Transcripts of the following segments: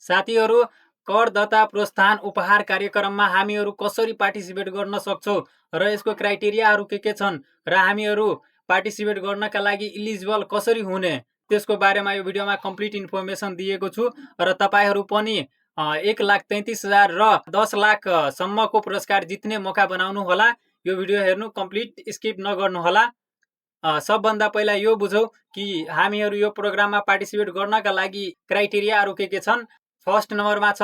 साथीहरू, करदाता प्रोत्साहन उपहार कार्यक्रममा हामीहरू कसरी पार्टिसिपेट गर्न सक्छौँ र यसको क्राइटेरियाहरू के छन् र हामीहरू पार्टिसिपेट गर्नका लागि इलिजिबल कसरी हुने त्यसको बारेमा यो भिडियोमा कम्प्लिट इन्फर्मेसन दिएको छु र तपाईहरू पनि 1,33,000 र 10 लाख सम्मको पुरस्कार जित्ने मौका बनाउनु होला। यो भिडियो हेर्नु, कम्प्लिट स्किप नगर्नु होला। सबभन्दा पहिला यो बुझौँ कि हामीहरू यो प्रोग्राममा पार्टिसिपेट गर्नका लागि क्राइटेरियाहरू के छन्। फर्स्ट नम्बरमा छ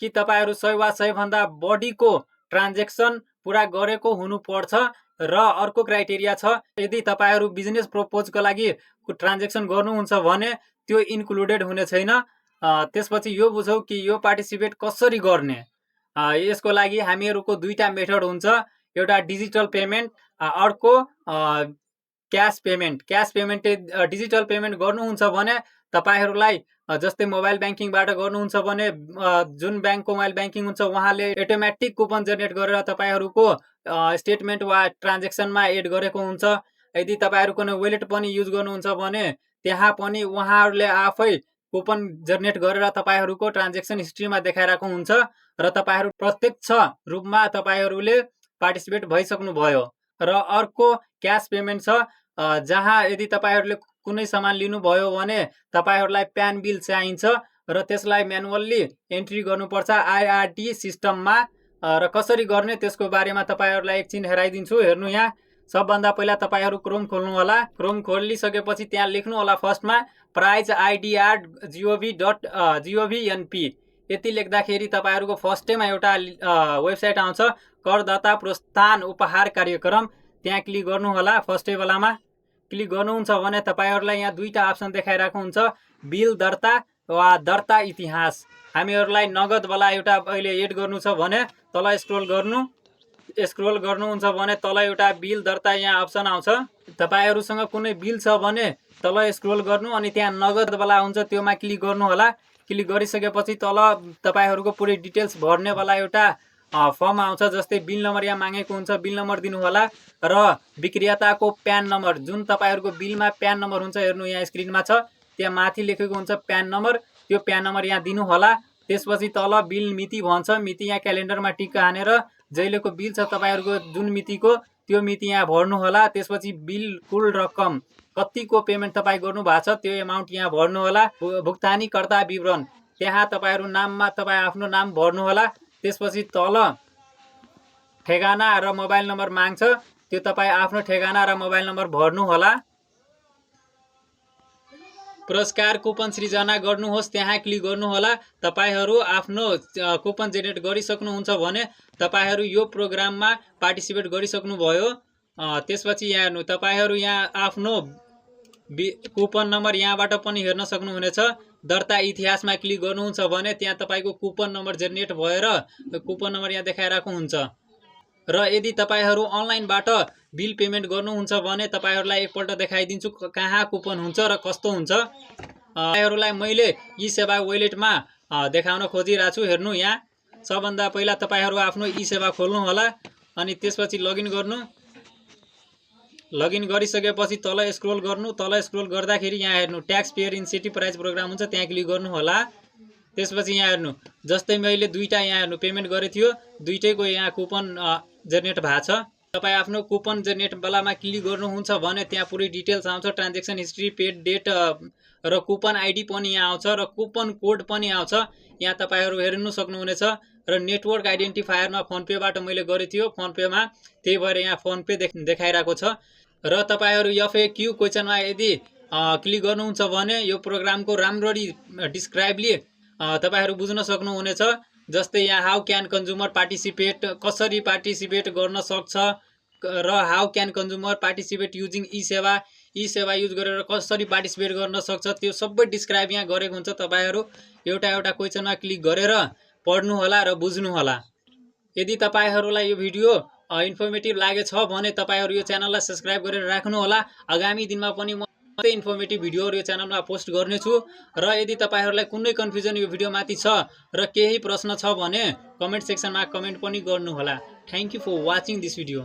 कि तपाईहरू 100 वा 100 भन्दा बढीको ट्रान्जेक्सन पुरा गरेको हुनुपर्छ र अर्को क्राइटेरिया छ यदि तपाईहरू बिजनेस प्रपोजको लागि ट्रान्जेक्सन गर्नुहुन्छ भने त्यो इन्क्लुडेड हुने छैन। त्यसपछि यो बुझौँ कि यो पार्टिसिपेट कसरी गर्ने। यसको लागि हामीहरूको दुईटा मेथड हुन्छ, एउटा डिजिटल पेमेन्ट, अर्को cash payment. Cash payment digital payment गर्नुहुन्छ भने तपाईहरूलाई जस्तै मोबाइल ब्याङ्किङबाट गर्नुहुन्छ भने जुन ब्याङ्कको मोबाइल ब्याङ्किङ हुन्छ उहाँले अटोमेटिक कुपन जेनेरेट गरेर तपाईहरूको स्टेटमेन्ट वा ट्रान्जेक्सनमा एड गरेको हुन्छ। यदि तपाईहरू कुनै वालेट पनि युज गर्नुहुन्छ भने त्यहाँ पनि उहाँहरूले आफै कुपन जेनेरेट गरेर तपाईहरूको ट्रान्जेक्सन हिस्ट्रीमा देखाइरहेको हुन्छ र तपाईहरू प्रत्यक्ष रूपमा तपाईहरूले पार्टिसिपेट भइसक्नु भयो। र अर्को क्यास पेमेन्ट छ, जहाँ यदि तपाईहरूले कुनै सामान लिनुभयो भने तपाईहरूलाई प्यान बिल चाहिन्छ र त्यसलाई म्यानुअल्ली एन्ट्री गर्नुपर्छ आइआरडी सिस्टममा। र कसरी गर्ने त्यसको बारेमा तपाईहरूलाई एकछिन हेराइदिन्छु। हेर्नु, यहाँ सबभन्दा पहिला तपाईहरू क्रोम खोल्नु होला। क्रोम खोलिसकेपछि त्यहाँ लेख्नु होला फर्स्टमा prizeidr.gov.np। यति लेख्दाखेरि तपाईहरूको फर्स्टैमा एउटा वेबसाइट आउँछ, करदाता प्रोत्साहन उपहार कार्यक्रम। त्यहाँ क्लिक गर्नु होला। फर्स्टै बेलामा क्लिक गर्नुहुन्छ भने तपाईहरूलाई यहाँ दुईटा अप्सन देखाइरहेको हुन्छ, बिल दर्ता वा दर्ता इतिहास। हामीहरूलाई नगदवाला एउटा अहिले एड गर्नु छ भने तल स्क्रोल गर्नुहुन्छ भने तल एउटा बिल दर्ता यहाँ अप्सन आउँछ। तपाईहरूसँग कुनै बिल छ भने तल स्क्रोल गर्नु अनि त्यहाँ नगदवाला हुन्छ त्योमा क्लिक गर्नु होला। क्लिक गरिसकेपछि तल तपाईहरूको पुरै डिटेल्स भर्नेवाला एउटा फर्म आउँछ, जस्तै बिल नम्बर यहाँ मागेको हुन्छ, बिल नम्बर दिनु होला र विक्रेताको प्यान नम्बर, जुन तपाईहरूको बिलमा प्यान नम्बर हुन्छ, हेर्नु यहाँ स्क्रिनमा छ, त्यहाँ माथि लेखेको हुन्छ प्यान नम्बर, त्यो प्यान नम्बर यहाँ दिनु होला। त्यसपछि तल बिल मिति भन्छ, मिति यहाँ क्यालेन्डरमा टिक हानेर जहिलेको बिल छ तपाईहरूको जुन मितिको त्यो मिति यहाँ भर्नु होला। त्यसपछि बिल कुल रकम कतिको पेमेन्ट तपाईँ गर्नु भएको छ त्यो एमाउन्ट यहाँ भर्नु होला। भुक्तानीकर्ता विवरण, त्यहाँ तपाईहरू नाममा तपाईँ आफ्नो नाम भर्नु होला। त्यसपछि तल ठेगाना र मोबाइल नम्बर माग्छ, त्यो तपाईँ आफ्नो ठेगाना र मोबाइल नम्बर भर्नु होला। पुरस्कार कुपन सृजना गर्नुहोस्, त्यहाँ क्लिक गर्नु होला। तपाईहरू आफ्नो कुपन जेनेरेट गरिसक्नुहुन्छ भने तपाईहरू यो प्रोग्राममा पार्टिसिपेट गरिसक्नु भयो। त्यसपछि यहाँ हेर्नु, तपाईहरू यहाँ आफ्नो कुपन नम्बर यहाँबाट पनि हेर्न सक्नुहुनेछ। दर्ता इतिहासमा क्लिक गर्नुहुन्छ भने त्यहाँ तपाईको कुपन नम्बर जेनेरेट भएर कुपन नम्बर यहाँ देखाइरहेको हुन्छ। र यदि तपाईहरू अनलाइनबाट बिल पेमेन्ट गर्नुहुन्छ भने तपाईहरूलाई एकपल्ट देखाइदिन्छु कहाँ कुपन हुन्छ र कस्तो हुन्छ। तपाईहरूलाई मैले ई सेवा वालेटमा देखाउन खोजिरहेको छु। हेर्नु, यहाँ सबभन्दा पहिला तपाईहरू आफ्नो ई सेवा खोल्नु होला अनि त्यसपछि लगइन गर्नु। लगइन गरिसकेपछि तल स्क्रोल गर्नु। तल स्क्रोल गर्दाखेरि यहाँ हेर्नु tax payer incentive prize program हुन्छ, त्यहाँ क्लिक गर्नु होला। त्यसपछि यहाँ हेर्नु, जस्तै मैले दुईटा यहाँ हेर्नु पेमेन्ट गरेको थियो, दुईटैको यहाँ कुपन जेनेरेट भएको छ। तपाईँ आफ्नो कुपन जेनेरेट बेलामा क्लिक गर्नुहुन्छ भने त्यहाँ पुरै डिटेल्स आउँछ, ट्रान्जेक्सन हिस्ट्री, पेड डेट र कुपन आइडी पनि यहाँ आउँछ र कुपन कोड पनि आउँछ। यहाँ तपाईँहरू हेर्नु सक्नुहुनेछ। र नेटवर्क आइडेन्टिफायरमा फोनपेबाट मैले गरेको थियो, फोनपेमा, त्यही भएर यहाँ फोनपे देखाइरहेको छ। र तपाईहरू FAQ क्वेसनमा यदि क्लिक गर्नुहुन्छ भने यो प्रोग्रामको राम्ररी डिस्क्राइबली तपाईहरू बुझ्न सक्नुहुनेछ। जस्तै यहाँ हाउ क्यान कन्ज्युमर पार्टिसिपेट, कसरी पार्टिसिपेट गर्न सक्छ र how can consumer participate using e सेवा युज गरेर कसरी पार्टिसिपेट गर्न सक्छ त्यो सबै डिस्क्राइब यहाँ गरेको हुन्छ। तपाईहरू एउटा एउटा क्वेसनमा क्लिक गरेर पढ्नु होला र बुझ्नु होला। यदि तपाईहरूलाई यो भिडियो इन्फर्मेटिभ लागेछ भने तपाईहरू यो च्यानललाई सब्स्क्राइब गरेर राख्नु होला। आगामी दिनमा पनि म इन्फर्मेटिभ भिडियोहरू यो च्यानलमा पोस्ट गर्नेछु। र यदि तपाईहरूलाई कुनै कन्फ्युजन यो भिडियोमाथि छ र केही प्रश्न छ भने कमेन्ट सेक्सनमा कमेन्ट पनि गर्नु होला। Thank you for watching this video.